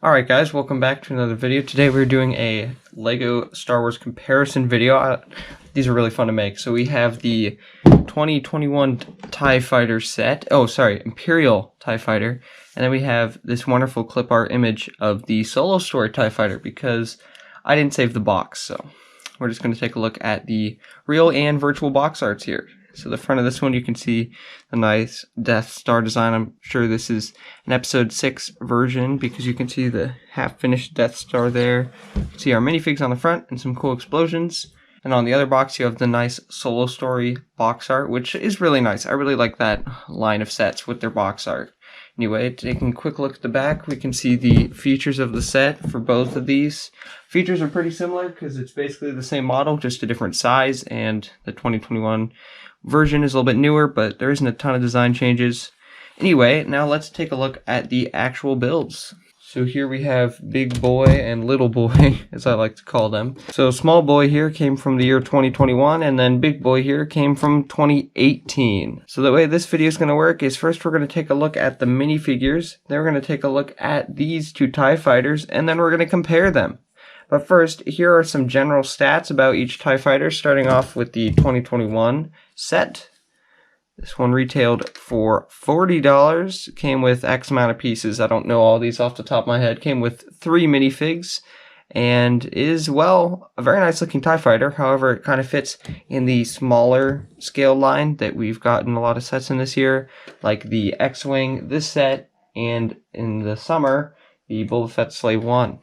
Alright guys, welcome back to another video. Today we're doing a LEGO Star Wars comparison video. These are really fun to make. So we have the 2021 TIE Fighter set. Imperial TIE Fighter. And then we have this wonderful clip art image of the Solo Story TIE Fighter because I didn't save the box. So we're just going to take a look at the real and virtual box arts here. So the front of this one, you can see the nice Death Star design. I'm sure this is an episode 6 version because you can see the half-finished Death Star there. You can see our minifigs on the front and some cool explosions. And on the other box, you have the nice Solo Story box art, which is really nice. I really like that line of sets with their box art. Anyway, taking a quick look at the back, we can see the features of the set for both of these. Features are pretty similar because it's basically the same model, just a different size, and the 2021 version is a little bit newer, but there isn't a ton of design changes. Anyway, now let's take a look at the actual builds. So here we have Big Boy and Little Boy, as I like to call them. So Small Boy here came from the year 2021, and then Big Boy here came from 2018. So the way this video is going to work is first we're going to take a look at the minifigures, then we're going to take a look at these two TIE Fighters, and then we're going to compare them. But first, here are some general stats about each TIE Fighter, starting off with the 2021 set. This one retailed for $40, came with X amount of pieces. I don't know all these off the top of my head. Came with 3 minifigs, and is, well, a very nice looking TIE Fighter. However, it kind of fits in the smaller scale line that we've gotten a lot of sets in this year, like the X-Wing, this set, and in the summer, the Boba Fett Slave 1.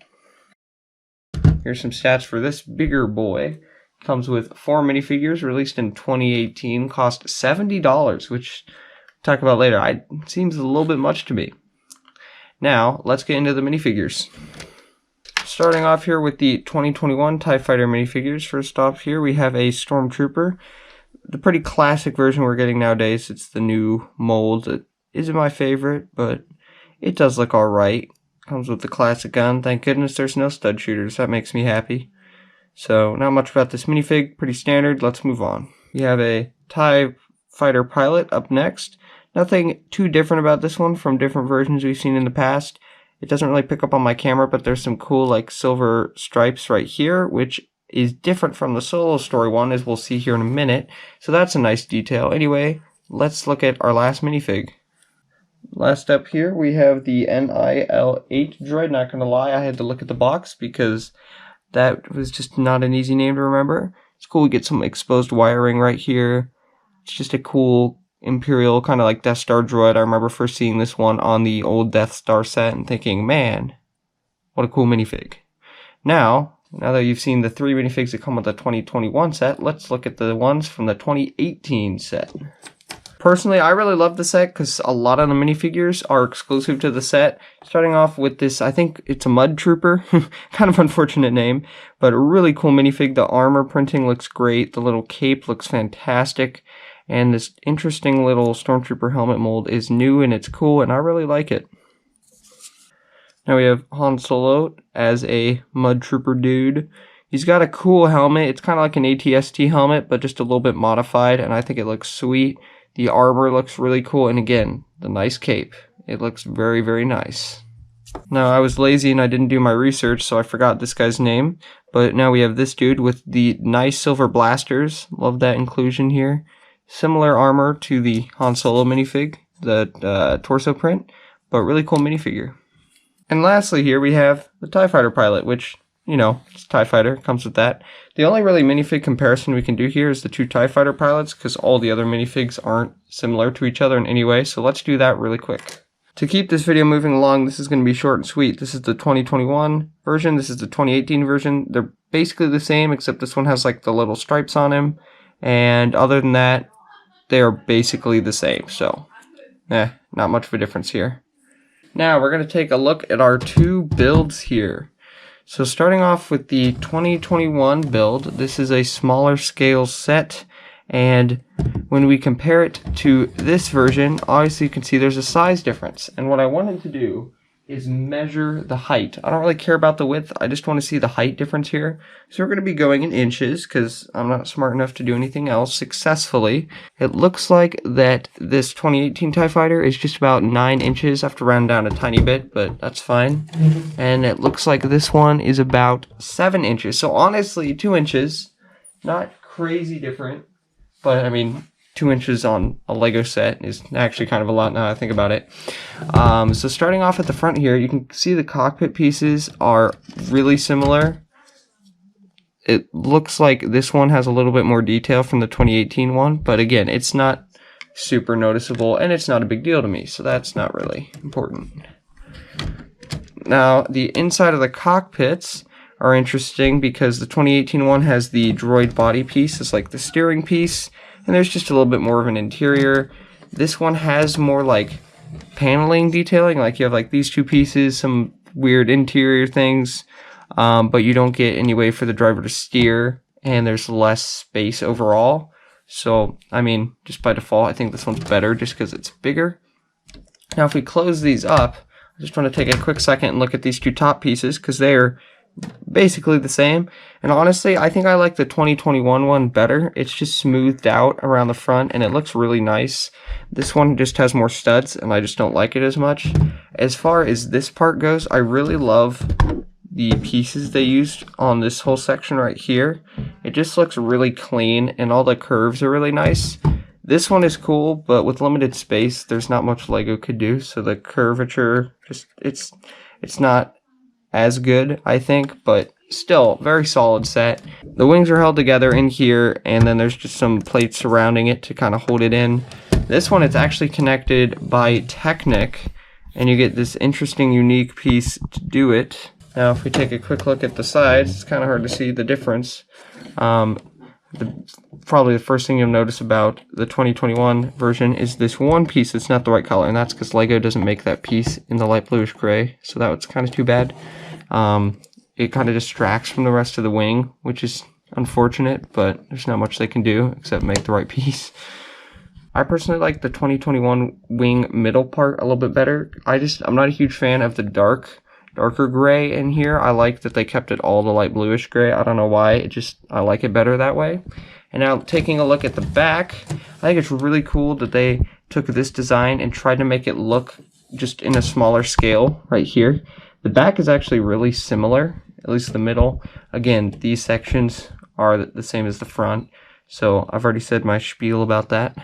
Here's some stats for this bigger boy. Comes with 4 minifigures released in 2018, cost $70, which we'll talk about later. It seems a little bit much to me. Now, let's get into the minifigures. Starting off here with the 2021 TIE Fighter minifigures. First off here, we have a Stormtrooper. The pretty classic version we're getting nowadays. It's the new mold. It isn't my favorite, but it does look alright. Comes with the classic gun. Thank goodness there's no stud shooters. That makes me happy. So, not much about this minifig. Pretty standard. Let's move on. We have a TIE Fighter pilot up next. Nothing too different about this one from different versions we've seen in the past. It doesn't really pick up on my camera, but there's some cool like silver stripes right here, which is different from the Solo Story one, as we'll see here in a minute. So that's a nice detail. Anyway, let's look at our last minifig. Last up here, we have the NIL-8 droid. Not going to lie, I had to look at the box because that was just not an easy name to remember. It's cool we get some exposed wiring right here. It's just a cool Imperial kind of like Death Star droid. I remember first seeing this one on the old Death Star set and thinking, man, what a cool minifig. Now that you've seen the 3 minifigs that come with the 2021 set, let's look at the ones from the 2018 set. Personally, I really love the set because a lot of the minifigures are exclusive to the set. Starting off with this, I think it's a Mud Trooper. Kind of unfortunate name, but a really cool minifig. The armor printing looks great. The little cape looks fantastic. And this interesting little Stormtrooper helmet mold is new and it's cool, and I really like it. Now we have Han Solo as a Mud Trooper dude. He's got a cool helmet. It's kind of like an AT-ST helmet, but just a little bit modified, and I think it looks sweet. The armor looks really cool, and again, the nice cape. It looks very, very nice. Now, I was lazy and I didn't do my research, so I forgot this guy's name. But now we have this dude with the nice silver blasters. Love that inclusion here. Similar armor to the Han Solo minifig, the torso print, but really cool minifigure. And lastly here we have the TIE Fighter pilot, which, you know, it's TIE Fighter, comes with that. The only really minifig comparison we can do here is the 2 TIE Fighter pilots, because all the other minifigs aren't similar to each other in any way, so let's do that really quick. To keep this video moving along, this is going to be short and sweet. This is the 2021 version, this is the 2018 version. They're basically the same, except this one has like the little stripes on him, and other than that, they are basically the same, so, not much of a difference here. Now, we're going to take a look at our 2 builds here. So starting off with the 2021 build, this is a smaller scale set, and when we compare it to this version, obviously you can see there's a size difference. And what I wanted to do is measure the height. I don't really care about the width. I just want to see the height difference here. So we're going to be going in inches because I'm not smart enough to do anything else successfully. It looks like that this 2018 TIE Fighter is just about 9 inches. I have to round down a tiny bit, but that's fine. And it looks like this one is about 7 inches. So honestly, 2 inches, not crazy different, but I mean, 2 inches on a Lego set is actually kind of a lot now I think about it. So starting off at the front here, you can see the cockpit pieces are really similar. It looks like this one has a little bit more detail from the 2018 one, but again, it's not super noticeable and it's not a big deal to me, so that's not really important. Now, the inside of the cockpits are interesting because the 2018 one has the droid body piece, it's like the steering piece, and there's just a little bit more of an interior. This one has more like paneling detailing, like you have like these two pieces, some weird interior things, but you don't get any way for the driver to steer, and there's less space overall. So, I mean, just by default, I think this one's better just because it's bigger. Now, if we close these up, I just want to take a quick second and look at these two top pieces because they are basically the same, and honestly I think I like the 2021 one better. It's just smoothed out around the front and it looks really nice. This one just has more studs and I just don't like it as much. As far as this part goes, I really love the pieces they used on this whole section right here. It just looks really clean and all the curves are really nice. This one is cool, but with limited space there's not much Lego could do, so the curvature just it's not as good, I think, but still very solid set. The wings are held together in here, and then there's just some plates surrounding it to kind of hold it in. This one is actually connected by Technic, and you get this interesting, unique piece to do it. Now, if we take a quick look at the sides, it's kind of hard to see the difference. Probably the first thing you'll notice about the 2021 version is this one piece that's not the right color, and that's because Lego doesn't make that piece in the light bluish gray, so that was kind of too bad. It kind of distracts from the rest of the wing, which is unfortunate, but there's not much they can do except make the right piece. I personally like the 2021 wing middle part a little bit better. I'm not a huge fan of the darker gray in here. I like that they kept it all the light bluish gray. I don't know why, I like it better that way. And now taking a look at the back, I think it's really cool that they took this design and tried to make it look just in a smaller scale right here. The back is actually really similar, at least the middle. Again, these sections are the same as the front, so I've already said my spiel about that.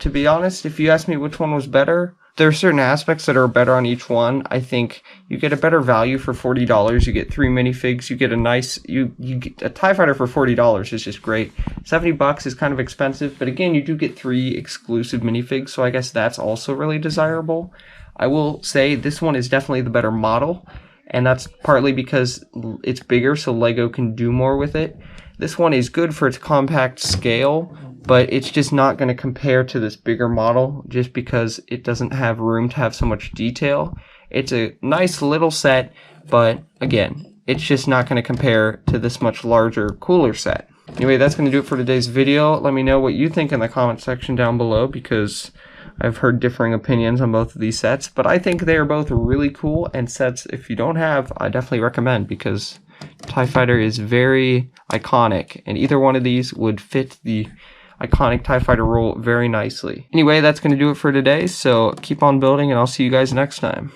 To be honest, if you ask me which one was better, there are certain aspects that are better on each one. I think you get a better value for $40. You get 3 minifigs. You get a nice, you get a TIE Fighter for $40 is just great. $70 is kind of expensive, but again, you do get 3 exclusive minifigs, so I guess that's also really desirable. I will say this one is definitely the better model, and that's partly because it's bigger, so Lego can do more with it. This one is good for its compact scale, but it's just not going to compare to this bigger model just because it doesn't have room to have so much detail. It's a nice little set, but again, it's just not going to compare to this much larger, cooler set. Anyway, that's going to do it for today's video. Let me know what you think in the comment section down below, because I've heard differing opinions on both of these sets, but I think they are both really cool, and sets if you don't have, I definitely recommend, because TIE Fighter is very iconic, and either one of these would fit the iconic TIE Fighter role very nicely. Anyway, that's going to do it for today, so keep on building, and I'll see you guys next time.